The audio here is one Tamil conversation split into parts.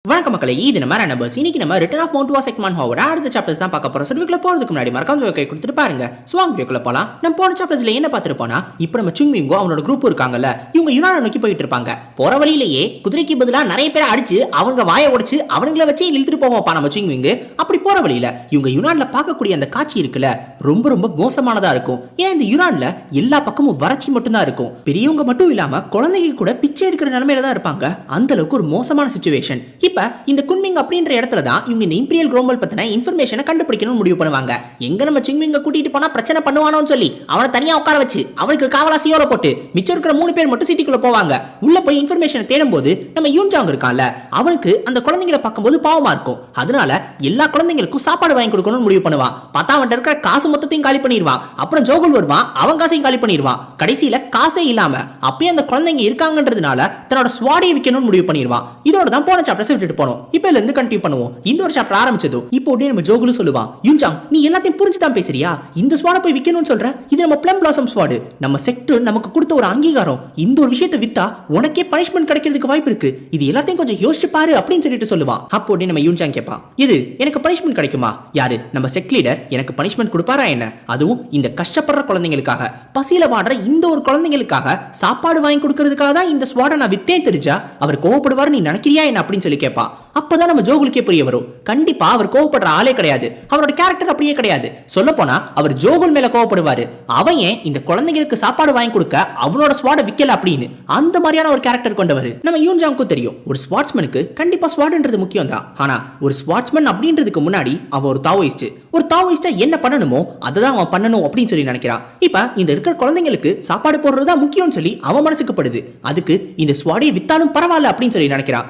வணக்கம் மக்களே, இது நம்ம நம்பர்ஸ். இன்னைக்கு நம்ம ரிட்டர்ன் ஆஃப் மவுண்ட் வாஸ் எக்மான் ஹோவர்ட் அடுத்த சாப்டர்ஸ் தான் பார்க்க போறோம். வீடியோக்குள்ள போறதுக்கு முன்னாடி மறக்காம கை கொடுத்துட்டு பாருங்க. சோ வாங்க வீடியோக்குள்ள போலாம். நம்ம போன சாப்டர்ஸ்ல என்ன பார்த்திருப்போம்னா, இப்போ நம்ம சுங்மிங்கோ அவனோட குரூப் இருக்காங்கல்ல, இவங்க யுனானை நோக்கி போயிட்டு இருப்பாங்க. போற வழியிலேயே குதிரைக்கு பதிலா நிறைய பேரை அடிச்சு அவங்க வாயை உடைச்சு அவங்கள வச்சே இழுத்துட்டு போவோம்ப்பா நம்ம சுங்மிங். அப்படி போற வழியில இவங்க யுனான்ல பார்க்கக்கூடிய அந்த காட்சி இருக்குல்ல, ரொம்ப ரொம்ப மோசமானதா இருக்கும். ஏன்னா இந்த யுனான்ல எல்லா பக்கமும் வறட்சி மட்டும் தான் இருக்கும். பெரியவங்க மட்டும் இல்லாம குழந்தைங்க கூட பிச்சை எடுக்கிற நிலைமையில தான் இருப்பாங்க. அந்த அளவுக்கு ஒரு மோசமான சிச்சுவேஷன். இப்ப இந்த குன்மிங் அப்படின்ற இடத்துல தான் இவங்க இந்த இம்பீரியல் குரோம்பல் பத்தின இன்ஃபர்மேஷனை கண்டுபிடிக்கணும்னு முடிவு பண்ணுவாங்க. எங்க நம்ம சுங்மிங்க கூட்டிட்டு போனா பிரச்சனை பண்ணுவானோன்னு சொல்லி அவனை தனியா உட்கார வச்சு அவனுக்கு காவலா சியோல போட்டு மிச்சம் இருக்கிற 3 பேர் மட்டும் சிட்டிக்குள்ள போவாங்க. உள்ள போய் இன்ஃபர்மேஷனை தேடும் போது நம்ம யூன்ஜாங் இருக்கான்ல, அவனுக்கு அந்த குழந்தைகளை பார்க்கும்போது பாவமா இருக்கும். அதனால எல்லா குழந்தைங்களுக்கும் சாப்பாடு வாங்கி கொடுக்கணும்னு முடிவு பண்ணுவான். பார்த்தா அவன் இருக்கிற காசு மொத்தத்தையும் காலி பண்ணிடுவான். அப்புறம் ஜோகுல் வருவான், அவன் காசையும் காலி பண்ணிடுவான். கடைசியில காசே இல்லாம அப்பயே அந்த குழந்தைங்க இருக்காங்கன்றதுனால தன்னோட ஸ்வாடையை விற்கணும்னு முடிவு பண்ணிடுவான். இதோட தான் போன சாப்டர்ஸ் விட்டுட்டு போனோம். இப்ப இருந்து கண்டினியூ பண்ணுவோம். இந்த ஒரு சாப்டர் ஆரம்பிச்சதும் இப்போ உடனே நம்ம ஜோகுல் சொல்லுவான், யூன்ஜாங் நீ எல்லாத்தையும் புரிஞ்சு தான் பேசுறியா? இந்த ஸ்வாடை போய் விற்கணும்னு சொல்ற? இது நம்ம ப்ளம் பிளாசம் ஸ்வாடு, நம்ம செக்டர் நமக்கு கொடுத்த ஒரு அங்கீகாரம். இந்த ஒரு விஷயத்தை வித்தா உனக்கே பனிஷ்மெண்ட் கிடைக்கிறதுக்கு வாய்ப்பு இருக்கு. இது எல்லாத்தையும் கொஞ்சம் யோசிச்சு பாரு அப்படின்னு சொல்லிட்டு சொல்லுவான். அப்போ உடனே நம்ம யூன்ஜாங் கேட்பான், இது எனக்கு பனிஷ்மெண்ட் கிடைக்குமா? யாரு நம்ம செக் லீடர் எனக்கு பனிஷ்மெண்ட் கொடுப்பாரா என்ன? அதுவும் இந்த கஷ்டப்படுற குழந்தைங்களுக்காக, பசியில வாடுற இந்த ஒரு குழந்தைங்களுக்காக சாப்பாடு வாங்கி கொடுக்கறதுக்காக தான் இந்த ஸ்வாடை நான் வித்தேன் தெரிஞ்சா அவர் கோவப்படுவார் நீ நினைக்கிறியா என்ன அப்படின்னு சொல்லி கேட்பா. அப்பதான் நம்ம ஜோகுலுக்கே புரிய வரும், கண்டிப்பா அவர் கோவப்படுற ஆளே கிடையாது. அவரோட கேரக்டர் அப்படியே கிடையாது. சொல்ல போனா அவர் ஜோகுல் மேல கோவப்படுவாரு. அவன் ஏன் இந்த குழந்தைங்களுக்கு சாப்பாடு வாங்கி கொடுக்க அவனோட ஸ்வாட விக்கல அப்படின்னு அந்த மாதிரியான ஒரு கேரக்டர் கொண்டவர். நம்ம யூன்ஜாங்க்கும் தெரியும், ஒரு ஸ்வாட்ஸ்மேனுக்கு கண்டிப்பா ஸ்வாட்ன்றது முக்கியம் தான். ஆனா ஒரு ஸ்வாட்ஸ்மேன் அப்படின்றதுக்கு முன்னாடி அவன் ஒரு தாவோயிஸ்ட். ஒரு தாவோயிஸ்டா என்ன பண்ணணுமோ அதை தான் அவன் பண்ணணும் அப்படின்னு சொல்லி நினைக்கிறான். இப்ப இந்த இருக்கிற குழந்தைங்களுக்கு சாப்பாடு போடுறதுதான் முக்கியம்னு சொல்லி அவன் மனசுக்கு படுது. அதுக்கு இந்த ஸ்வாடையை வித்தாலும் பரவாயில்ல அப்படின்னு சொல்லி நினைக்கிறான்.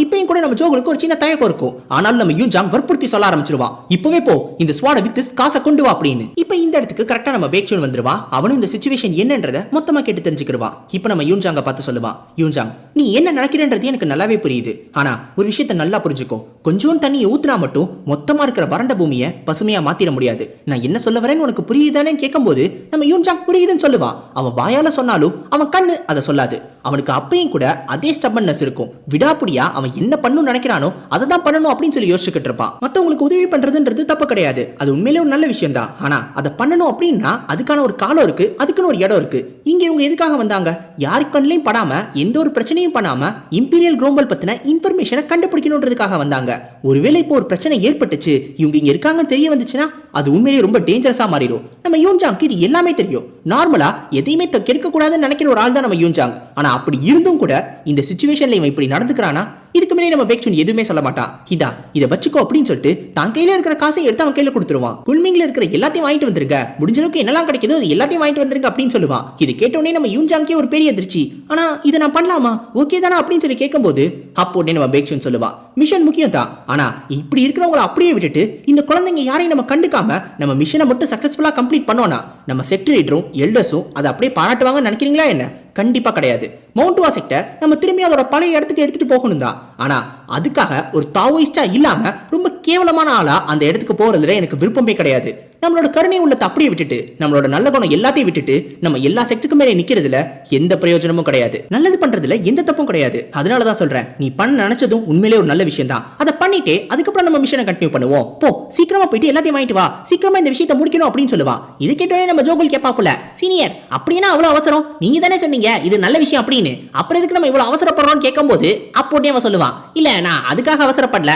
இப்பயும் கூட நம்ம ஜோகுலுக்கு ஒரு சின்ன தயக்கம் இருக்கும். ஆனாலும் நம்ம யூன்ஜாங் வற்புறுத்தி சொல்ல ஆரம்பிச்சிருவான், இப்பவே போ இந்த ஸ்வாடை வித்து காசை கொண்டு வா அப்படின்னு. இப்ப இந்த இடத்துக்கு கரெக்டா நம்ம பேக்சூன் வந்துருவான். அவனும் இந்த சிச்சுவேஷன் என்னன்றத மொத்தமா கேட்டு தெரிஞ்சுக்கிடுவான். இப்ப நம்ம யூன்ஜாங்க பார்த்து சொல்லுவான், யூன்ஜாங் நீ என்ன நினைக்கிறன்றது எனக்கு நல்லாவே புரியுது. ஆனா ஒரு விஷயத்தை நல்லா புரிஞ்சுக்கோ, கொஞ்சம் தண்ணியை ஊத்துனா மட்டும் மொத்தமா இருக்கிற வறண்ட பூமியை பசுமையா மாத்திர முடியாது. நான் என்ன சொல்ல வரேன்னு உனக்கு புரியுதானே கேட்கும் போது நம்ம யூன்ஜாங் புரியுதுன்னு சொல்லுவான். அவன் வாயால சொன்னாலும் அவன் கண்ணு அதை சொல்லாது. அவனுக்கு அப்பயும் கூட அதே ஸ்டபன்னஸ் இருக்கும். விடாப்புடியா அவன் என்ன பண்ணணும் நினைக்கிறானோ அதை தான் பண்ணணும் அப்படின்னு சொல்லி யோசிச்சுக்கிட்டு இருப்பான். மற்றவங்களுக்கு உதவி பண்றதுன்றது தப்பு கிடையாது, அது உண்மையிலே ஒரு நல்ல விஷயம் தான். ஆனா அதை பண்ணணும் அப்படின்னா அதுக்கான ஒரு காலம் இருக்கு, அதுக்குன்னு ஒரு இடம் இருக்கு. இங்க இவங்க எதுக்காக வந்தாங்க? யாரு கண்ணிலையும் படாம எந்த ஒரு பிரச்சனையும் பண்ணாம இம்பீரியல் குரோம்பல் பத்தின இன்ஃபர்மேஷனை கண்டுபிடிக்கணும்ன்றதுக்காக வந்தாங்க. ஒருவேளை இப்போ ஒரு பிரச்சனை ஏற்பட்டுச்சு, இவங்க இங்க இருக்காங்கன்னு தெரிய வந்துச்சுன்னா அது உண்மையிலேயே ரொம்ப டேஞ்சரஸா மாறிடும். நம்ம யூன்ஜாங்க்கு இது எல்லாமே தெரியும். நார்மலா எதையுமே கெடுக்க கூடாதுன்னு நினைக்கிற ஒரு ஆள் தான் நம்ம யூன்ஜாங். ஆனா அப்படி இருந்தும் கூட இந்த சிச்சுவேஷன்ல இவன் இப்படி நடந்துக்கிறானா இதுக்கு முன்னாடி நம்ம பேக்சூன் எதுவுமே சொல்ல மாட்டான். இதா இதை வச்சுக்கோ அப்படின்னு சொல்லிட்டு தான் கையில இருக்கிற காசை எடுத்து அவன் கையில கொடுத்துருவான். குன்மிங்ல இருக்கிற எல்லாத்தையும் வாங்கிட்டு வந்துருங்க, முடிஞ்ச அளவுக்கு என்னெல்லாம் கிடைக்குதோ அது எல்லாத்தையும் வாங்கிட்டு வந்துருங்க அப்படின்னு சொல்லுவான். இது கேட்டோடனே நம்ம யூன்ஜாங்கே ஒரு பெரிய அதிர்ச்சி. ஆனா இதை நான் பண்ணலாமா, ஓகே தானா அப்படின்னு சொல்லி கேட்கும்போது அப்போ நம்ம பேக்சூன் சொல்லுவா, மிஷன் முக்கியம் தான், ஆனா இப்படி இருக்கிறவங்களை அப்படியே விட்டுட்டு இந்த குழந்தைங்க யாரையும் நம்ம கண்டுக்காம நம்ம மிஷனை மட்டும் சக்சஸ்ஃபுல்லா கம்ப்ளீட் பண்ணோம்னா நம்ம செக்டர் லீடரும் எல்டர்ஸும் அதை அப்படியே பாராட்டுவாங்கன்னு நினைக்கிறீங்களா என்ன? கண்டிப்பா கிடையாது. மவுண்ட் வாஸ் செக்டர் நம்ம திரும்பி அதோட பழைய இடத்துக்கு எடுத்துட்டு போகணும் தான். ஆனா அதுக்காக ஒரு தாவோயிஸ்டா இல்லாம ரொம்ப கேவலமான ஆளா அந்த இடத்துக்கு போறதுல எனக்கு விருப்பமே கிடையாது. நம்மளோட கருணை உள்ளத்தை அப்படியே விட்டுட்டு நம்மளோட நல்ல குணம் எல்லாத்தையும் விட்டுட்டு நம்ம எல்லா செக்டருக்கு மேலே நிக்கிறதுல எந்த பிரயோஜனமும் கிடையாது. நல்லது பண்றதுல எந்த தப்பும் கிடையாது. அதனாலதான் சொல்றேன், நீ பண்ண நினைச்சதும் உண்மையிலே ஒரு நல்ல விஷயம் தான். அதை பண்ணிட்டு அதுக்கப்புறம் நம்ம மிஷனை கண்டினியூ பண்ணுவோம். போ சீக்கிரமா போயிட்டு எல்லாத்தையும் வாங்கிட்டு வா, சீக்கிரமா இந்த விஷயத்தை முடிக்கணும் அப்படின்னு சொல்லுவான். இது கேட்டோடனே நம்ம ஜோகுல் கேப்பாப்புல, சீனியர் அப்படின்னா அவ்வளவு அவசரம்? நீங்க தானே சொன்னீங்க இது நல்ல விஷயம் அப்படின்னு, அப்புறம் எதுக்கு நம்ம இவ்வளவு அவசரப்படுறோம்னு கேட்கும்போது அப்போட்டே அவன் சொல்லுவான், இல்ல நான் அதுக்காக அவசரப்படல,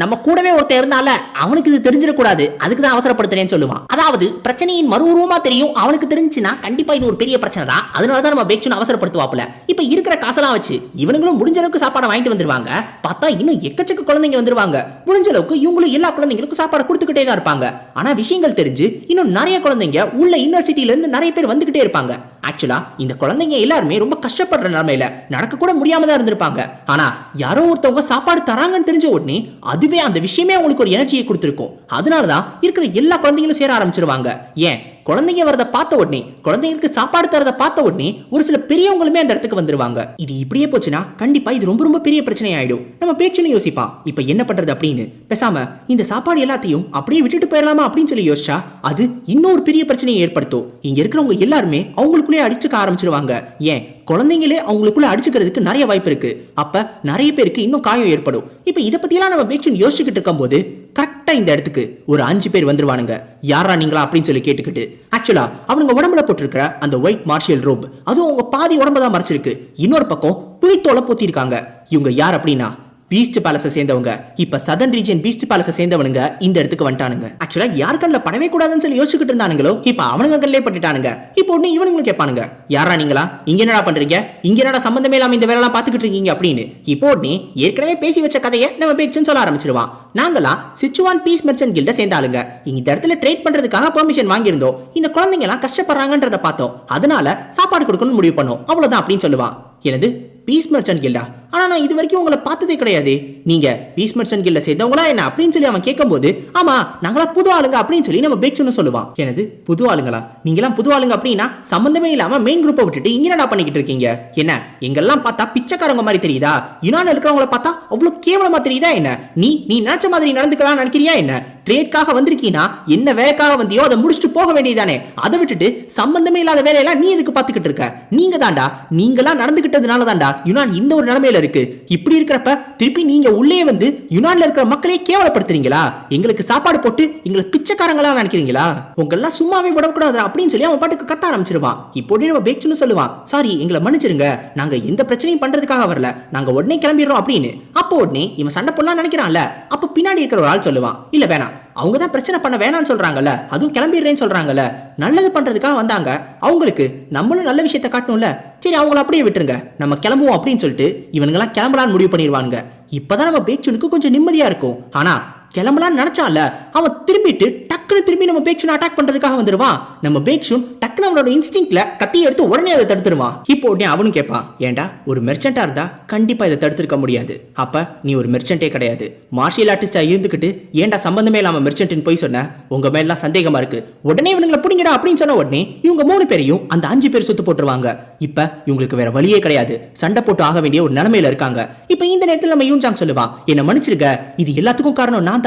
நம்ம கூடவே ஒருத்தர் இருந்தால அவனுக்கு இது தெரிஞ்சிடக்கூடாது, அதுக்கு தான் அவசரப்படுத்துறேன்னு சொல்லுவான். அதாவது பிரச்சனையின் மறு உருவமா தெரியும் அவனுக்கு தெரிஞ்சுன்னா கண்டிப்பா இது ஒரு பெரிய பிரச்சனை தான். அதனாலதான் நம்ம பேக்சூன் அவசரப்படுத்துவாப்புல. இப்ப இருக்கிற காசெல்லாம் வச்சு இவனுங்களும் முடிஞ்ச அளவுக்கு சாப்பாடு வாங்கிட்டு வந்துருவாங்க. பார்த்தா இன்னும் எக்கச்சக்க குழந்தைங்க வந்துருவாங்க. முடிஞ்ச அளவுக்கு இவங்களும் எல்லா குழந்தைங்களுக்கும் சாப்பாடு கொடுத்துக்கிட்டே தான் இருப்பாங்க. ஆனா விஷயங்கள் தெரிஞ்சு இன்னும் நிறைய குழந்தைங்க உள்ள இன்னர் சிட்டில இருந்து நிறைய பேர் வந்துகிட்டே இருப்பாங்க. ஆக்சுவலா இந்த குழந்தைங்க எல்லாருமே ரொம்ப கஷ்டப்படுற நிலைமையில நடக்க கூட முடியாம தான் இருந்திருப்பாங்க. ஆனா யாரோ ஒருத்தவங்க சாப்பாடு தராங்கன்னு தெரிஞ்ச உடனே அதுவே அந்த விஷயமே அவங்களுக்கு ஒரு எனர்ஜியை கொடுத்திருக்கும். அதனாலதான் இருக்கிற எல்லா குழந்தைங்களும் சேர ஆரம்பிச்சிருவாங்க. ஏன் குழந்தைங்க வரத பார்த்த உடனே, குழந்தைங்களுக்கு சாப்பாடு தரத பார்த்த உடனே ஒரு சில பெரியவங்களுமே அந்த இடத்துக்கு வந்துருவாங்க. இது இப்படியே போச்சுன்னா கண்டிப்பா இது ரொம்ப ரொம்ப பெரிய பிரச்சனை ஆயிடும். நம்ம பேச்சுன்னு யோசிப்பான், இப்ப என்ன பண்றது அப்படின்னு. பேசாம இந்த சாப்பாடு எல்லாத்தையும் அப்படியே விட்டுட்டு போயிடலாமா அப்படின்னு சொல்லி யோசிச்சா அது இன்னொரு பெரிய பிரச்சனையை ஏற்படுத்தும். இங்க இருக்கிறவங்க எல்லாருமே அவங்களுக்குள்ளே அடிச்சுக்க ஆரம்பிச்சிருவாங்க. ஏன், குழந்தைங்களே அவங்களுக்குள்ள அடிச்சுக்கிறதுக்கு நிறைய வாய்ப்பு இருக்கு. அப்ப நிறைய பேருக்கு இன்னும் காயம் ஏற்படும். இப்ப இதை பத்தியெல்லாம் நம்ம பேச்சுன்னு யோசிச்சுக்கிட்டு இருக்கும் போது கரெக்டா இந்த இடத்துக்கு ஒரு 5 பேர் வந்துருவானுங்க. யாரா நீங்களா அப்படின்னு சொல்லி கேட்டுக்கிட்டு, ஆக்சுவலா அவனுங்க உடம்புல போட்டிருக்கிற அந்த ஒயிட் மார்ஷியல் ரோப், அதுவும் அவங்க பாதி உடம்பு தான் மறைச்சிருக்கு. இன்னொரு பக்கம் புலித்தோலை போத்திருக்காங்க. இவங்க யார் அப்படின்னா பீஸ்ட் பேலஸை சேர்ந்தவங்க. இப்ப சதர்ன் ரீஜன் பீஸ்ட் பேலஸை சேர்ந்தவனுங்க இந்த இடத்துக்கு வந்துட்டானுங்க. ஆக்சுவலா யார் கண்ணில் படவே கூடாதுன்னு சொல்லி யோசிச்சுக்கிட்டு இருந்தானுங்களோ இப்ப அவனுங்க கண்ணிலே பட்டுட்டானுங்க. இப்போ உடனே இவனுங்களும் கேட்பானுங்க, யாரா நீங்களா, இங்க என்னடா பண்றீங்க, இங்க என்னடா சம்பந்தமே இல்லாம இந்த வேலைலாம் பாத்துக்கிட்டு இருக்கீங்க அப்படின்னு. இப்போ உடனே ஏற்கனவே பேசி வச்ச கதையை நம்ம பேச்சுன்னு சொல்ல ஆரம்பிச்சிருவான். நாங்களாம் சிச்சுவான் பீஸ் மெர்ச்சன்ட் கில்ட சேர்ந்தாளுங்க. இந்த இடத்துல ட்ரேட் பண்றதுக்காக பெர்மிஷன் வாங்கியிருந்தோம். இந்த குழந்தைங்க எல்லாம் கஷ்டப்படுறாங்கன்றத பார்த்தோம், அதனால சாப்பாடு கொடுக்கணும்னு முடிவு பண்ணோம், அவ்வளவுதான் அப்படின்னு சொல்லுவான். எனது பீஸ் மெர்ச்சன்ட் கில்டா? ஆனா நான் இது வரைக்கும் உங்களை பார்த்ததே கிடையாது. நீங்க பீஸ் மெர்ச்சன்ட் கில்ட சேர்ந்தவங்களா என்ன அப்படின்னு சொல்லி அவன் கேட்கும்போது, ஆமா நாங்களா புது ஆளுங்க அப்படின்னு சொல்லி நம்ம பேச்சுன்னு சொல்லுவான். எனது புது ஆளுங்களா? நீங்களாம் புது ஆளுங்க அப்படின்னா சம்பந்தமே இல்லாம மெயின் குரூப்பை விட்டுட்டு இங்க என்னடா பண்ணிக்கிட்டு இருக்கீங்க? என்ன எங்கெல்லாம் பார்த்தா பிச்சைக்காரங்க மாதிரி தெரியுதா? யுனான் இருக்கிறவங்கள பார்த்தா அவ்வளவு கேவலமா தெரியுதா என்ன? நீ நினைச்ச மாதிரி நடந்துக்கலாம் நினைக்கிறியா என்ன? ட்ரேட்காக வந்திருக்கீனா என்ன வேலைக்காக வந்தியோ அதை முடிச்சுட்டு போக வேண்டியதானே. அதை விட்டுட்டு சம்பந்தமே இல்லாத வேலையெல்லாம் நீ எதுக்கு பார்த்துக்கிட்டு இருக்க? நீங்க தாண்டா, நீங்களா நடந்துகிட்டதுனால தாண்டா யுனான் இந்த ஒரு நிலைமையில இருக்கு. இப்படி இருக்கிறப்ப திருப்பி நீங்க உள்ளே வந்து யுனான்ல இருக்கிற மக்களே கேவலப்படுத்துறீங்களா? எங்களுக்கு சாப்பாடு போட்டு எங்களை பிச்சைக்காரங்களா நினைக்கிறீங்களா? உங்களெல்லாம் சும்மாவே விடக்கூடாது அப்படின்னு சொல்லி அவன் பாட்டுக்கு கத்த ஆரம்பிச்சிருவான். இப்போ நம்ம பேச்சுன்னு சொல்லுவான், சாரி எங்களை மன்னிச்சிருங்க, நாங்க எந்த பிரச்சனையும் பண்றதுக்காக வரல, நாங்க உடனே கிளம்பிடுறோம் அப்படின்னு. அப்போ உடனே இவன் சண்டை போடலாம் நினைக்கிறான்ல, அப்ப பின்னாடி இருக்கிற ஒரு ஆள் சொல்லுவான், இல்ல வேணாம், அவங்க தான் பிரச்சனை பண்ண வேணாம்னு சொல்றாங்கல்ல, அதுவும் கிளம்பிடுறேன்னு சொல்றாங்கல்ல, நல்லது பண்றதுக்காக வந்தாங்க, அவங்களுக்கு நம்மளும் நல்ல விஷயத்தை காட்டணும்ல, சரி அவங்கள அப்படியே விட்டுருங்க, நம்ம கிளம்புவோம் அப்படின்னு சொல்லிட்டு இவனுங்கெல்லாம் கிளம்பலான்னு முடிவு பண்ணிடுவானுங்க. இப்பதான் நம்ம பேச்சுனுக்கு கொஞ்சம் நிம்மதியா இருக்கும். ஆனா கிளம்பலான்னு நினைச்சால அவன் திரும்பிட்டு டக்குனு திரும்பி நம்ம பேக்ஷன் அட்டாக் பண்றதுக்காக வந்துருவான். நம்ம பேக்ஷன் டக்குனு அவனோட இன்ஸ்டிங்க்ட்ல கத்தி எடுத்து உடனே அதை தடுத்துருவான். இப்போ உடனே அவனும் கேட்பான், ஏண்டா ஒரு மெர்ச்சன்டா இருந்தா கண்டிப்பா இதை தடுத்திருக்க முடியாது, அப்ப நீ ஒரு மெர்ச்சன்டே கிடையாது, மார்ஷியல் ஆர்டிஸ்டா இருந்துகிட்டு ஏண்டா சம்பந்தமே இல்லாம மெர்ச்சன்ட்னு போய் சொன்ன, உங்க மேல சந்தேகமா இருக்கு, உடனே இவனுங்களை பிடிங்கடா அப்படின்னு சொன்ன உடனே இவங்க 3 பேரையும் அந்த 5 பேர் சுத்து போட்டுருவாங்க. இப்ப இவங்களுக்கு வேற வழியே கிடையாது, சண்டை போட்டு ஆக வேண்டிய ஒரு நிலைமையில இருக்காங்க. இப்ப இந்த நேரத்தில் நம்ம யூன்ஜாங் சொல்லுவான், என்ன மன்னிச்சிருக்க, இது எல்லாத்துக்கும் காரணம் நான்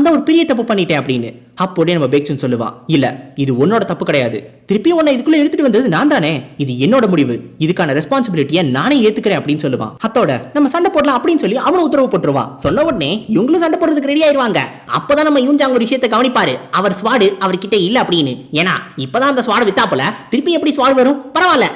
தான் ஒரு பெரிய தப்பு பண்ணிட்டேன் அப்படின்னு. அப்போதே நம்ம பேக்சன் சொல்லுவான், இல்ல இது உன்னோட தப்பு கிடையாது, திருப்பி உன்னை இதுக்குள்ள எடுத்துட்டு வந்தது நான் தானே, இது என்னோட முடிவு, இதுக்கான ரெஸ்பான்சிபிலிட்டியை நானே ஏத்துக்கிறேன் அப்படின்னு சொல்லுவான். அத்தோட நம்ம சண்டை போடலாம் அப்படின்னு சொல்லி அவனும் உத்தரவு போட்டுருவான். சொன்ன உடனே இவங்களும் சண்டை போடுறதுக்கு ரெடி ஆயிருவாங்க. அப்பதான் நம்ம யூன்ஜாங் ஒரு விஷயத்தை கவனிப்பாரு, அவர் ஸ்வாடு அவர்கிட்ட இல்ல அப்படின்னு. ஏன்னா இப்பதான் அந்த ஸ்வாடு வித்தாப்புல திருப்பி எப்படி ஸ்வாடு வரும், பரவாயில்ல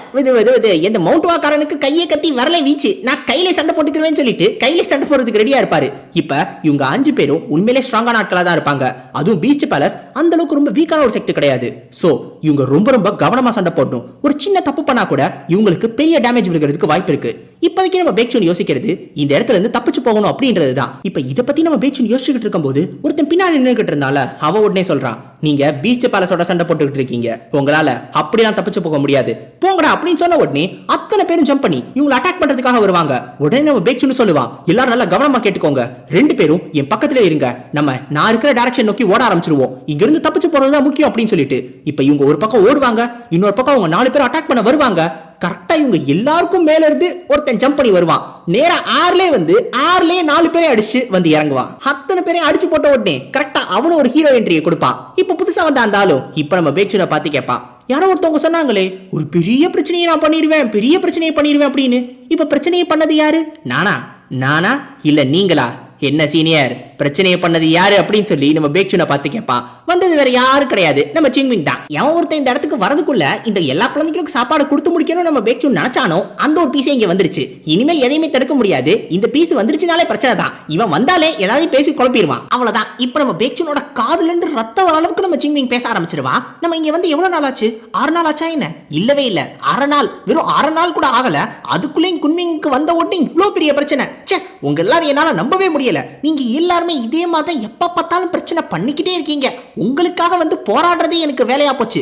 எந்த மவுண்ட் வாக்காரனுக்கு கையை கட்டி வரலை வீச்சு, நான் கையில சண்டை போட்டுக்கிறேன்னு சொல்லிட்டு கையில சண்டை போடுறதுக்கு ரெடியா இருப்பாரு. இப்ப இவங்க 5 பேரும் உண்மையிலே ஸ்ட்ராங்கான ஆட்களா தான் இருப்பாங்க. அதுவும் பீஸ்ட் பேலஸ் அந்த அளவுக்கு ரொம்ப வீக்கான ஒரு செக்ட் கிடையாது. சோ இவங்க ரொம்ப ரொம்ப கவனமா சண்டை போடணும். ஒரு சின்ன தப்பு பண்ணா கூட இவங்களுக்கு பெரிய டேமேஜ் விழுகிறதுக்கு வாய்ப்பு இருக்கு. இப்போதைக்கு நம்ம பேக்சன் யோசிக்கிறது இந்த இடத்துல இருந்து தப்பிச்சு போகணும் அப்படின்றது தான். இப்ப இதை பத்தி நம்ம பேக்சன் யோசிச்சுக்கிட்டு இருக்கும்போது ஒருத்தன் பின்னாடி நின்றுகிட்டு இருந்தால அவ உடனே சொல்றான், நீங்க பீஸ்ட் பேலஸோட சண்டை போட்டுக்கிட்டு இருக்கீங்க, உங்களால அப்படிலாம் தப்பிச்சு போக முடியாது, போங்கடா அப்படின்னு சொன்ன உடனே அத்தனை பேரும் ஜம்ப் பண்ணி இவங்களை அட்டாக் பண்றதுக்காக வருவாங்க. உடனே நம்ம பேக்சன் சொல்லுவான், எல்லாரும் நல்லா கவனமா கேட்டுக்கோங்க, 2 பேரும் என் பக்கத்துல இருங்க, நான் இருக்கிற டைரக்ஷன் நோக்கி ஓட ஆரம்பிச்சிருவோம், இங்க இருந்து தப்பிச்சு போறதுதான் முக்கியம் அப்படின்னு சொல்லிட்டு. இப்ப இவங்க ஒரு பக்கம் ஓடுவாங்க, இன்னொரு பக்கம் அவங்க 4 பேர் அட்டாக் பண்ண வருவாங்க. கரெக்டா இவங்க எல்லாருக்கும் மேல இருந்து ஒருத்தன் ஜம்ப் பண்ணி வருவான். நேரா ஆர்லே வந்து ஆர்லே 4 பேரை அடிச்சு வந்து இறங்குவான். அத்தனை பேரையும் அடிச்சு போட்ட உடனே கரெக்டா அவனும் ஒரு ஹீரோ என்ட்ரியை கொடுப்பான். இப்ப புதுசா வந்த அந்த ஆளும் இப்ப நம்ம பேக்சனை பார்த்து கேட்பான், யாரோ ஒருத்தவங்க சொன்னாங்களே ஒரு பெரிய பிரச்சனையை நான் பண்ணிடுவேன், பெரிய பிரச்சனையை பண்ணிடுவேன் அப்படின்னு. இப்ப பிரச்சனையை பண்ணது யாரு? நானா இல்ல நீங்களா? என்ன சீனியர், பிரச்சனையை பண்ணது யாரு அப்படின்னு சொல்லி நம்ம பேக்சனை பார்த்து கேட்பான். வந்தது வேற யாரும் கிடையாது, நம்ம சிங்விங் தான். எவன் ஒருத்தன் இந்த இடத்துக்கு வரதுக்குள்ள இந்த எல்லா குழந்தைகளுக்கும் சாப்பாடு கொடுத்து முடிக்கணும் நம்ம பேக்சன் நினைச்சானோ அந்த ஒரு பீஸே இங்க வந்துருச்சு. இனிமேல் எதையுமே தடுக்க முடியாது, இந்த பீஸ் வந்துருச்சுனாலே பிரச்சனை தான். இவன் வந்தாலே ஏதாவது பேசி குழப்பிடுவான், அவ்வளவுதான். இப்ப நம்ம பேக்சனோட காதுல இருந்து ரத்த வர அளவுக்கு நம்ம சிங்விங் பேச ஆரம்பிச்சிருவா. நம்ம இங்க வந்து எவ்வளவு நாள் ஆச்சு? 6 நாள் ஆச்சா என்ன? இல்லவே இல்ல, 6 நாள், வெறும் 6 நாள் கூட ஆகல. அதுக்குள்ளேயும் குன்மிங்க்கு வந்த உடனே இவ்வளவு பெரிய பிரச்சனை. உங்க எல்லாரும் என்னால நம்பவே முடியல. நீங்க எல்லாருமே இதே மாதிரி எப்ப பார்த்தாலும் பிரச்சனை பண்ணிக்கிட்டே இருக்கீங்க. உங்களுக்காக வந்து போராடுறதே எனக்கு வேலையா போச்சு.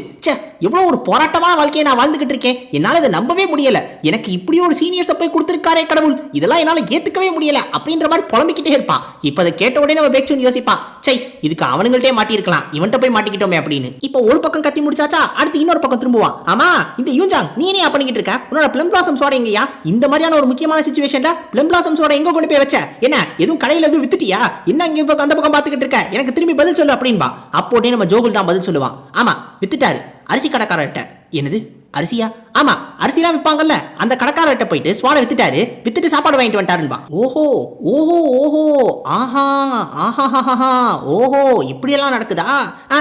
எவ்வளவு ஒரு போராட்டமான வாழ்க்கையை நான் வாழ்ந்துகிட்டு இருக்கேன், என்னால இதை நம்பவே முடியல, எனக்கு இப்படி ஒரு சீனியர்ஸை போய் கொடுத்திருக்காரே கடவுள், இதெல்லாம் என்னால ஏத்துக்கவே முடியல அப்படின்ற மாதிரி புலம்பிக்கிட்டே இருப்பான். இப்ப அதை கேட்ட உடனே நம்ம பேக்சூன் யோசிப்பான், சை இதுக்கு அவனுங்கள்ட்டே மாட்டிருக்கலாம், இவன்ட்ட போய் மாட்டிக்கிட்டோமே அப்படின்னு. இப்போ ஒரு பக்கம் கத்தி முடிச்சாச்சா, அடுத்து இன்னொரு பக்கம் திரும்புவான். ஆமா இந்த யூஜாங் நீ என்ன பண்ணிக்கிட்டு இருக்க, உன்னோட பிளம் பிளாசம் சோட எங்கயா, இந்த மாதிரியான ஒரு முக்கியமான சிச்சுவேஷன்ல பிளம் பிளாசம் சோட எங்க கொண்டு போய் வச்ச, என்ன எதுவும் கடையில எதுவும் வித்துட்டியா, என்ன இங்க அந்த பக்கம் பாத்துக்கிட்டு இருக்க, எனக்கு திரும்பி பதில் சொல்லு அப்படின்பா. அப்போதே நம்ம ஜோகுல் தான் பதில் சொல்லுவான், ஆமா வித்துட்டாரு அரிசி கடைக்காரர்கிட்ட. என்னது அரிசியா, ஆமா அரிசிலாம் விற்பாங்கல்ல அந்த கடைக்காரர்கிட்ட போயிட்டு ஸ்வாட வித்துட்டாரு, வித்துட்டு சாப்பாடு வாங்கிட்டு வந்துட்டாருன்பா. ஓஹோ ஓஹோ ஓஹோ ஆஹா ஆஹா ஓஹோ இப்படியெல்லாம் நடக்குதா,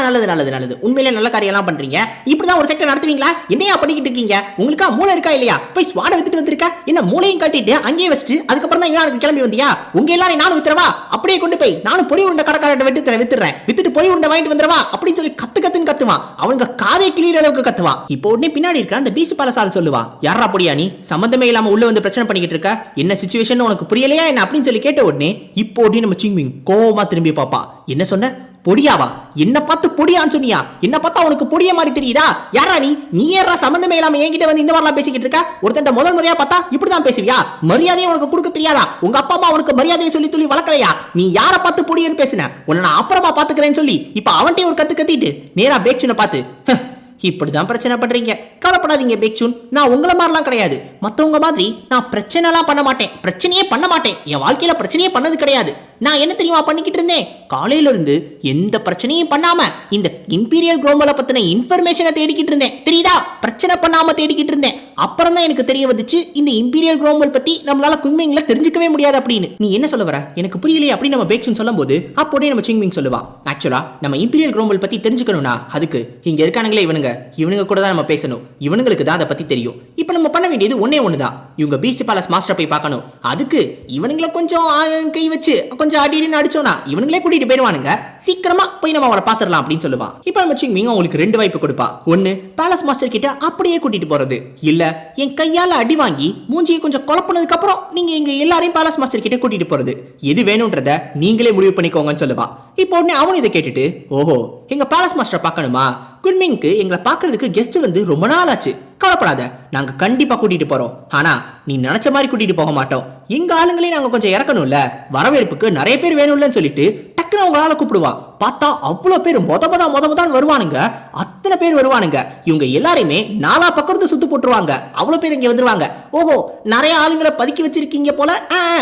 நல்லது நல்லது நல்லது, உண்மையிலே நல்ல காரியம் எல்லாம் பண்றீங்க, இப்படிதான் ஒரு செக்டர் நடத்துவீங்களா, என்னையா பண்ணிக்கிட்டு இருக்கீங்க, உங்களுக்கு மூளை இருக்கா இல்லையா, போய் ஸ்வாட வித்துட்டு வந்திருக்க, என்ன மூளையும் கட்டிட்டு அங்கேயே வச்சுட்டு அதுக்கப்புறம் தான் இவனுக்கு கிளம்பி வந்தியா, உங்க எல்லாரும் நானும் வித்துறவா, அப்படியே கொண்டு போய் நானும் பொறி உருண்டை கடைக்காரர்கிட்ட வித்துறேன், வித்துட்டு பொறி உருண்டை வாங்கிட்டு வந்துடவா அப்படின்னு சொல்லி கத்து கத்துன்னு கத்துவான். அவனுங்க காதை கிளியர் அளவுக்கு கத்துவான். இப்போ உடனே பின்னாடி இருக்க அந்த பீச் பேலஸ் ஆள் சொல்லுவா, யாரா பொடியா நீ, சம்பந்தமே இல்லாம உள்ள வந்து பிரச்சனை பண்ணிக்கிட்டு இருக்க, என்ன சிச்சுவேஷன் உனக்கு புரியலையா என்ன அப்படின்னு சொல்லி கேட்ட உடனே இப்போ உடனே நம்ம சிங்மிங் கோவமா திரும்பி பாப்பா. என்ன சொன்ன பொடியாவா, என்ன பார்த்து பொடியான்னு சொன்னியா, என்ன பார்த்தா உனக்கு பொடிய மாதிரி தெரியுதா, யாரா நீ ஏறா சம்பந்தமே இல்லாம என்கிட்ட வந்து இந்த மாதிரிலாம் பேசிக்கிட்டு இருக்க, ஒருத்தன் முதல் முறையா பார்த்தா இப்படிதான் பேசுவியா, மரியாதையை உனக்கு கொடுக்க தெரியாதா, உங்க அப்பா அம்மா உனக்கு மரியாதையை சொல்லி சொல்லி வளர்க்கலையா, நீ யார பார்த்து பொடியன்னு பேசின, உன்னை நான் அப்புறமா பாத்துக்கிறேன்னு சொல்லி இப்ப அவன்கிட்ட ஒரு கத்து கத்திட்டு நேரா பேக்சூனை பார்த்து, இப்படிதான் பிரச்சனை பண்றீங்க, கவலைப்படாதீங்க பேக்சூன், நான் உங்களை மாதிரிலாம் கிடையாது, மற்றவங்க மாதிரி நான் பிரச்சனைலாம் பண்ண மாட்டேன், பிரச்சனையே பண்ண மாட்டேன், என் வாழ்க்கையில பிரச்சனையே பண்ணது கிடையாது, நான் என்ன தெரியுமா பண்ணிக்கிட்டு இருந்தேன், காலையில இருந்து எந்த பிரச்சனையும் பண்ணாம இந்த இம்பீரியல் குளோபலை பத்தின இன்ஃபர்மேஷனை தேடிக்கிட்டு இருந்தேன், தெரியுதா, பிரச்சனை பண்ணாம தேடிக்கிட்டு இருந்தேன், அப்புறம் தான் எனக்கு தெரிய வந்துச்சு இந்த இம்பீரியல் குளோபல் பத்தி நம்மளால குங்மிங்ல தெரிஞ்சுக்கவே முடியாது அப்படின்னு. நீ என்ன சொல்ல வர எனக்கு புரியலையே அப்படின்னு நம்ம பேக்சூன் சொல்லும் போது அப்போதே நம்ம சிங்மிங் சொல்லுவா, ஆக்சுவலா நம்ம இம்பீரியல் குளோபல் பத்தி தெரிஞ்சுக்கணும்னா அதுக்கு இங்க இருக்கானுங்களே இவனுங்க கூட தான் நம்ம பேசணும், இவனுங்களுக்கு தான் அதை பத்தி தெரியும். இப்போ நம்ம பண்ண வேண்டியது ஒன்னே ஒண்ணுதான், இவங்க பீச் பேலஸ் மாஸ்டர் போய் பார்க்கணும், அதுக்கு இவனுங்களை கொஞ்சம் கை வச்சு கொஞ்சம் அடின்னு அடிச்சோம்னா இவனுங்களே கூட்டிட்டு போயிடுவானுங்க, சீக்கிரமா போய் நம்ம அவரை பாத்துடலாம் அப்படின்னு சொல்லுவான். இப்போ நம்ம சிங்மிங் உங்களுக்கு ரெண்டு வாய்ப்பு கொடுப்பா, ஒன்னு பேலஸ் மாஸ்டர் கிட்ட அப்படியே கூட்டிட்டு போறது, இல்ல என் கையால அடி வாங்கி மூஞ்சியை கொஞ்சம் குழப்பினதுக்கு அப்புறம் நீங்க எங்க எல்லாரையும் பேலஸ் மாஸ்டர் கிட்ட கூட்டிட்டு போறது, எது வேணும்ன்றத நீங்களே முடிவு பண்ணிக்கோங்கன்னு சொல்லுவா. இப்போ உடனே அவனும் இதை கேட்டுட்டு, ஓஹோ எங்க பேலஸ் மாஸ்டர் பார்க்கணுமா, குன்மிங்க்கு எங்களை பார்க்கறதுக்கு கெஸ்ட் வந்து ரொம்ப நாள் ஆச்சு, கவலைப்படாத நாங்க கண்டிப்பா கூட்டிட்டு போறோம், ஆனா நீ நினைச்ச மாதிரி கூட்டிட்டு போக மாட்டோம், எங்க ஆளுங்களே நாங்க கொஞ்சம் இறக்கணும்ல, வரவேற்புக்கு நிறைய பேர் வேணும்லன்னு சொல்லிட்டு டக்குனு அவங்களால கூப்பிடுவா. பார்த்தா அவ்வளவு பேர் மொதமதான் வருவானுங்க, அத்தனை பேர் வருவானுங்க, இவங்க எல்லாரையுமே நாலா பக்கம் சுத்து போட்டுருவாங்க, அவ்வளவு பேர் இங்க வந்துருவாங்க. ஓஹோ நிறைய ஆளுங்களை பதுக்கி வச்சிருக்கீங்க போல,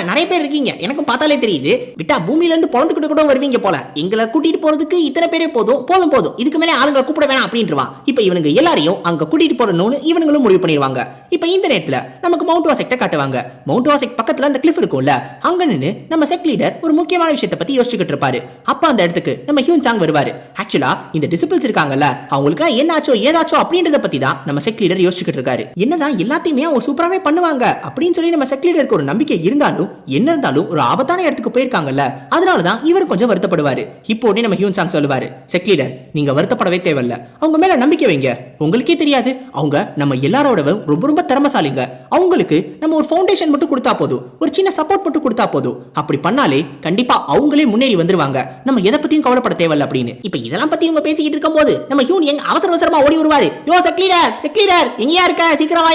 நிறைய பேர் இருக்கீங்க, எனக்கும் பார்த்தாலே தெரியுது, விட்டா பூமியில இருந்து பொழந்துக்கிட்டு கூட வருவீங்க போல, எங்களை கூட்டிட்டு போறதுக்கு இத்தனை பேரே போதும் போதும் போதும், இதுக்கு மேலே ஆளுங்களை கூப்பிட வேணாம் அப்படின்றான். இப்ப இவனுங்க எல்லாரையும் அங்க கூட்டிட்டு போறணும்னு இவனுங்களும் முடிவு பண்ணிடுவாங்க. இப்ப இந்த நேரத்துல நமக்கு மவுண்ட் வாசெக்ட காட்டுவாங்க. மவுண்ட் வாசெக்ட் பக்கத்துல அந்த கிளிஃப் இருக்கும்ல, அங்க நின்னு நம்ம செக் லீடர் ஒரு முக்கியமான விஷயத்தை பத்தி யோசிச்சுக்கிட்டு இருப்பாரு. அப்ப அந்த இடத்துக்கு நம்ம ஹியூன் சாங் வருவாரு. ஆக்சுவலா இந்த டிசிபிள்ஸ் இருக்காங்கல்ல, அவங்களுக்கு என்னாச்சோ ஏதாச்சோ அப்படின்றத பத்தி தான் நம்ம செக் லீடர் யோசிச்சுக்கிட்டு இருக்காரு. என்னதான் எல்லாத்தையுமே அவங்க சூப்பராவே பண்ணுவாங்க அப்படின்னு சொல்லி நம்ம செக் லீடருக்கு ஒரு நம்பிக்கை இருந்தாலும் என்ன இருந்தாலும் ஒரு ஆபத்தான இடத்துக்கு போயிருக்காங்கல்ல, அதனாலதான் இவர் கொஞ்சம் வருத்தப்படுவாரு. இப்போ நம்ம ஹியூன் சாங் சொல்லுவாரு, செக் லீடர் நீங்க வருத்தப்படவே தேவையில்ல, அவங்க மேல நம்பிக்கை வைங்க, உங்களுக்கே தெரியாது அவங்க நம்ம எல்லாரோட ரொம்ப ரொம்ப திறமைசாலிங்க, அவங்களுக்கு நம்ம ஒரு ஃபவுண்டேஷன் மட்டும் கொடுத்தா போதும், ஒரு சின்ன சப்போர்ட் மட்டும் கொடுத்தா போதும், அப்படி பண்ணாலே கண்டிப்பா அவங்களே முன்னேறி வந்துருவாங்க, நம்ம எதை பத்தியும் கவலைப்பட தேவையில்ல அப்படின்னு. இப்ப இதெல்லாம் பத்தி இவங்க பேசிக்கிட்டு இருக்கும்போது நம்ம ஹியூன் எங்க அவசர அவசரமா ஓடி வருவாரு. யோ செக் லீடர் எங்கயா இருக்க, சீக்கிரம்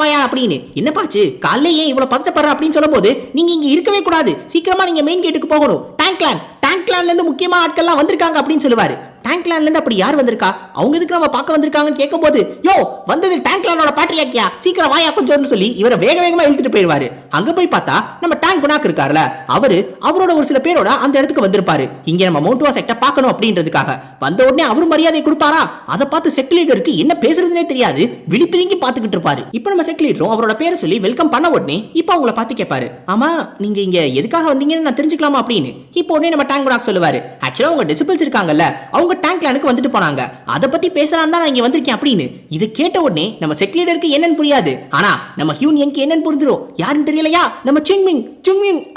வாயா அப்படின்னு. என்னப்பாச்சு காலையில ஏன் இவ்வளவு பதட்டப்படுற அப்படின்னு சொல்லும் போது, நீங்க இங்க இருக்கவே கூடாது, சீக்கிரமா நீங்க மெயின் கேட்டுக்கு போகணும், டேங்க்லேண்ட்ல இருந்து முக்கியமா ஆட்கள்லாம் வந்திருக்காங்க அப்படின்னு சொல்லுவாரு. டேங்க்லேண்ட்ல இருந்து அப்படி யார் வந்திருக்கா, அவங்க எதுக்கு நம்ம பார்க்க வந்திருக்காங்கன்னு கேட்கும்போது, யோ வந்தது டேங்க்லேண்டோட பேட்ரியாக்கியா, சீக்கிரம் வாயா கொஞ்சம்னு சொல்லி இவரை வேகமா இழுத்துட்டு போயிருவாரு. அங்க போய் பார்த்தா நம்ம டேங்க் குணாக் இருக்காருல, அவரோட ஒரு சில பேரோட அந்த இடத்துக்கு வந்திருப்பாரு. இங்க நம்ம மவுண்ட் வாசெக்ட பார்க்கணும் அப்படின்றதுக்காக வந்த உடனே அவரும் மரியாதை கொடுப்பாரா, அதை பார்த்து செக் லீடருக்கு என்ன பேசுறதுனே தெரியாது, விழிப்பிதுங்கி பார்த்துக்கிட்டு இருப்பாரு. இப்போ நம்ம செக் லீடரும் அவரோட பேரை சொல்லி வெல்கம் பண்ண உடனே இப்போ அவங்கள பார்த்து கேட்பாரு, ஆமா நீங்க இங்க எதுக்காக வந்தீங்கன்னு நான் தெரிஞ்சுக்கலாமா அப்படின்னு. இப்போ உடனே நம்ம டேங்க் குணாக் சொல்லுவாரு, ஆக்சுவலா உங்க டிசிபிள்ஸ் இருக்காங்கல்ல, அவங்க டேங்க்லேண்டுக்கு வந்துட்டு போனாங்க, அதை பத்தி பேசலாம் தான் நான் இங்க வந்திருக்கேன் அப்படின்னு. இது கேட்ட உடனே நம்ம செக் லீடருக்கு என்னன்னு புரியாது, ஆனா நம்ம ஹியூன் எங்க என்னன்னு புரிஞ்சிரும். யாருன்னு தெரியலையா, நம்ம சிங்மிங்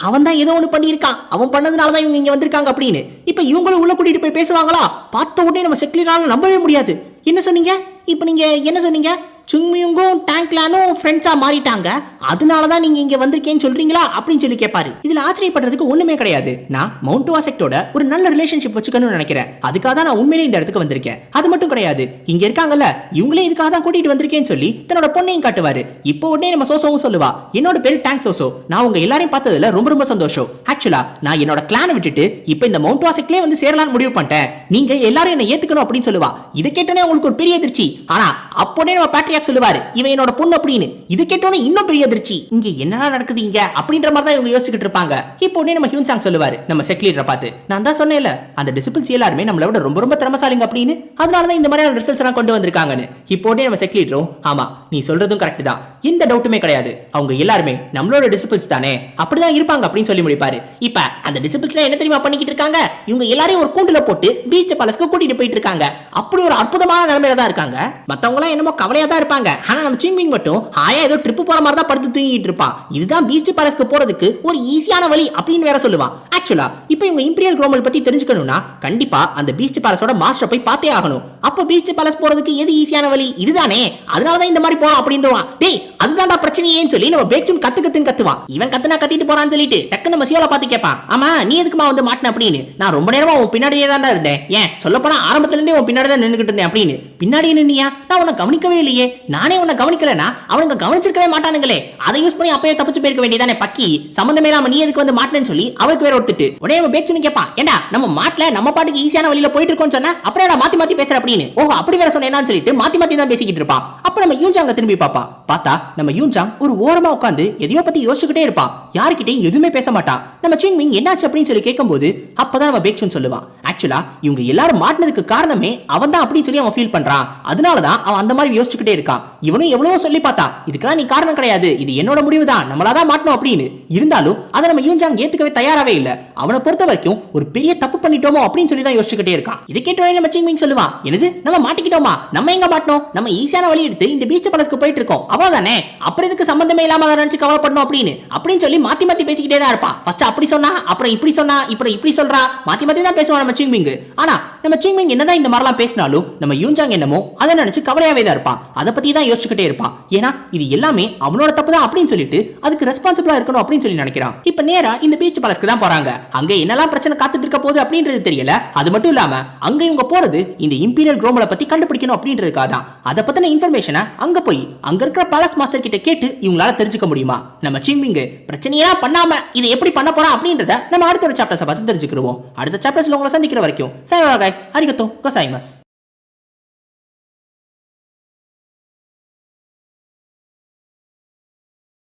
அவன் தான் ஏதோ ஒன்று பண்ணியிருக்கான், அவன் பண்ணதுனால தான் இவங்க இங்க வந்திருக்காங்க அப்படின்னு. இப்ப இவங்களும் உள்ள கூட்டிட்டு போய் பேசுவாங்களா, பார்த்த உடனே நம்ம செக் லீடரால நம்பவே முடியாது. என்ன சொன்னீங்க, இப்ப நீங்க என்ன சொன்னீங்க, சுங்மியுங்கும் டேங்க்லானும் ஃப்ரெண்ட்ஸா மாறிட்டாங்க, அதனாலதான் நீங்க இங்க வந்திருக்கேன்னு சொல்றீங்களா அப்படின்னு சொல்லி கேட்பாரு. இதுல ஆச்சரியப்படுறதுக்கு ஒண்ணுமே கிடையாது. நான் மவுண்ட் வாசெக்டோட ஒரு நல்ல ரிலேஷன்ஷிப் வச்சுக்கணும்னு நினைக்கிறேன். அதுக்காக தான் நான் உண்மையிலே இந்த இடத்துக்கு வந்திருக்கேன். அது மட்டும் கிடையாது, இங்க இருக்காங்கல்ல இவங்களே இதுக்காக தான் கூட்டிட்டு வந்திருக்கேன்னு சொல்லி தன்னோட பொண்ணையும் காட்டுவாரு. இப்போ உடனே நம்ம சோசோவும் சொல்லுவா, என்னோட பேரு டேங்க் சோசோ, நான் உங்க எல்லாரையும் பார்த்ததுல ரொம்ப ரொம்ப சந்தோஷம். ஆக்சுவலா நான் என்னோட கிளானை விட்டுட்டு இப்போ இந்த மவுண்ட் வாசெக்லயே வந்து சேரலாம்னு முடிவு பண்ணிட்டேன். நீங்க எல்லாரும் என்ன ஏத்துக்கணும் அப்படின்னு சொல்லுவா. இதை கேட்டோன்னே உங்களுக்கு ஒரு பெரிய அதிர்ச்சி. ஆனா அப்போதே நம்ம பேட்ரியாக் சொல்லுவாரு, இவன் என்னோட பொண்ணு அப்படின்னு. இது கேட்டோன்னே இன்னும் பெரிய அதிர்ச்சி. இங்க என்ன நடக்குது இங்க அப்படின்ற மாதிரி தான் இவங்க யோசிச்சுட்டு இருப்பாங்க. இப்போ உடனே நம்ம ஹியூன் சாங் சொல்லுவாரு நம்ம செக் லீடரை பார்த்து, நான் தான் சொன்னேன்ல அந்த டிசிபிள்ஸ் எல்லாருமே நம்மள விட ரொம்ப ரொம்ப திறமைசாலிங்க அப்படின்னு, அதனாலதான் இந்த மாதிரியான ரிசல்ட்ஸ் எல்லாம் கொண்டு வந்திருக்காங்கன்னு. இப்போ உடனே நம்ம செக் லீடரும், ஆமா நீ சொல்றதும் கரெக்ட் தான், எந்த டவுட்டுமே கிடையாது, அவங்க எல்லாருமே நம்மளோட டிசிபிள்ஸ் தானே, அப்படிதான் இருப்பாங்க அப்படின்னு சொல்லி முடிப்பாரு. இப்ப அந்த டிசிபிள்ஸ்ல என்ன தெரியுமா பண்ணிக்கிட்டு இருக்காங்க, இவங்க எல்லாரையும் ஒரு கூண்டுல போட்டு பீச் பேலஸ்க்கு கூட்டிட்டு போயிட்டு இருக்காங்க. அப்படி ஒரு அற்புதமான நிலைமையில தான் இருக்காங்க. மத்தவங்க எல்லாம் என்னமோ கவலையா தான் இருப்பாங்க. ஆனா நம்ம சிங்மிங் மட்டும் ஹாயா ஏதோ ட்ரிப் போற மாதிரி தான் படுத்து தூங்கிட்டு இருப்பான். இதுதான் பீச் பேலஸ்க்கு போறதுக்கு ஒரு ஈஸியான வழி அப்படின்னு வேற சொல்லுவான். ஆக்சுவலா இப்போ இவங்க இம்பீரியல் குரோமல் பத்தி தெரிஞ்சுக்கணும்னா கண்டிப்பா அந்த பீச் பேலஸோட மாஸ்டர் போய் பார்த்தே ஆகணும். அப்ப பீச் பேலஸ் போறதுக்கு எது ஈஸியான வழி, இதுதானே, அதனாலதான் இந்த மாதிரி போறோம் அப்படின்றான். டேய் அதுதான்டா பிரச்சனையேன்னு சொல்லி நம்ம பேக்சுன் கத்துன்னு கத்துவான். இவன் கத்துனா கத்திட்டு போறான்னு சொல்லிட்டு டக்குன்னு நம்ம சியோல பார்த்து கேட்பான், ஆமா நீ எதுக்குமா வந்து மாட்டின அப்படின்னு. நான் ரொம்ப நேரமா உன் பின்னாடியே தான் இருந்தேன், ஏன் சொல்ல போனா ஆரம்பத்துல இருந்தே உன் பின்னாடி தான் நின்னுகிட்டு இருந்தேன் அப்படின்னு. பின்னாடி நின்னியா, நான் உன்னை கவனிக்கவே இல்லையே, நானே உன்னை கவனிக்கலனா அவனுங்க கவனிச்சிருக்கவே மாட்டானுங்களே, அதை யூஸ் பண்ணி அப்பவே தப்பிச்சு போயிருக்க வேண்டியதானே பக்கி, சம்பந்தமே இல்லாம நீ எதுக்கு வந்து மாட்டேன்னு சொல்லி அவளுக்கு வேற ஒருத்திட்டு. உடனே நம்ம பேக்சுன் கேட்பான், ஏண்டா நம்ம மாட்டல நம்ம பாட்டுக்கு ஈஸியான வழியில போயிட்டு இருக்கோம்னு சொன்னா அப்புறம் மாத்தி மாத்தி பேசுற அப்படின்னு. ஓஹோ அப்படி வேற சொன்னேன்னு சொல்லிட்டு மாத்தி மாத்தி தான் பேசிக்கிட்டு இருப்பான். அப்ப நம்ம யூன்சாங்க திரும்பி பாப்பா. பார்த்தா நம்ம யூன்சாங் ஒரு ஓரமா உட்கார்ந்து எதையோ பத்தி யோசிச்சுக்கிட்டே இருப்பான். யார்கிட்டயும் எதுவுமே பேச மாட்டான். நம்ம சிங்மிங் என்னாச்சு அப்படின்னு சொல்லி கேட்கும்போது அப்பதான் நம்ம பேக்சுன் சொல்லுவான், ஆக்சுவலா இவங்க எல்லாரும் மாட்டினதுக்கு காரணமே அவன் தான் அப்படின்னு சொல்லி அவன் ஃபீல் பண்றான். அதனாலதான் அவன் அந்த மாதிரி யோசிச்சுக்கிட்டே இருக்கான். இவனும் எவ்வளவோ சொல்லி பார்த்தான், இதுக்கெல்லாம் நீ காரணம் கிடையாது, இது என்னோட முடிவு தான், நம்மளாதான் மாட்டணும் அப்படின்னு. இருந்தாலும் அதை நம்ம யூன்சாங் ஏத்துக்கவே தயாராவே இல்ல. அவனை பொறுத்த வரைக்கும் ஒரு பெரிய தப்பு பண்ணிட்டோமோ அப்படின்னு சொல்லி தான் யோசிச்சுக்கிட்டே இருக்கான். இதை கேட்டோட நம்ம சிங்மிங் சொல்லுவான், என்னது நம்ம மாட்டிக்கிட்டோமா, நம்ம எங்க மாட்டணும், நம்ம ஈஸியான வழி எடுத்து இந்த பீச் பேலஸ்க்கு போயிட்டு இருக்கோம், அவ்வளவுதானே, அப்புறம் இதுக்கு சம்பந்தமே இல்லாம அதை நினைச்சு கவலைப்படணும் அப்படின்னு சொல்லி மாத்தி மாத்தி பேசிக்கிட்டே தான் இருப்பான். ஃபர்ஸ்ட் அப்படி சொன்னா, அப்புறம் இப்படி சொன்னா, அப்புறம் இப்படி சொல்றா, மாத்தி மாத்தி தான் பேசுவான் நம்ம சிங்மிங். ஆனா நம்ம சிங்மிங் என்னதான் இந்த மாதிரிலாம் பேசினாலும் நம்ம யூன்சாங் என்னமோ அதை நினைச்சு கவலையாவே தான் இருப்பான். அதை பத்தி தான் யோசிச்சுக்கிட்டே இருப்பான். ஏன்னா இது எல்லாமே அவனோட தப்பு தான் அப்படின்னு சொல்லிட்டு அதுக்கு ரெஸ்பான்சிபிளா இருக்கணும் அப்படின்னு சொல்லி நினைக்கிறான். இப்ப நேரா இந்த பீச் பேலஸ்க்கு தான் போறாங்க. அங்க என்னெல்லாம் பிரச்சனை காத்துட்டு இருக்க போகுது அப்படின்றது தெரியல. அது மட்டும் இல்லாம அங்க இவங்க போறது இந்த இம்பீரியல் குரோமலை பத்தி கண்டுபிடிக்கணும் அப்படின்றதுக்காக தான். அதை பத்தின இன்ஃபர்மேஷனை அங்க போய் அங்க இருக்கிற பேலஸ் மாஸ்டர் கிட்ட கேட்டு இவங்களால தெரிஞ்சுக்க முடியுமா. நம்ம சிங்மிங் பிரச்சனையா பண்ணாம இதை எப்படி பண்ண போறோம் அப்படின்றத நம்ம அடுத்த சாப்டர்ஸ் பார்த்து தெரிஞ்சுக்கிறோம். அடுத்த சாப்டர்ஸ்ல உங்களை சந்திக்கிற வரைக்கும் சையோரா கைஸ், அரிகத்தோ கோசாயிமஸ்.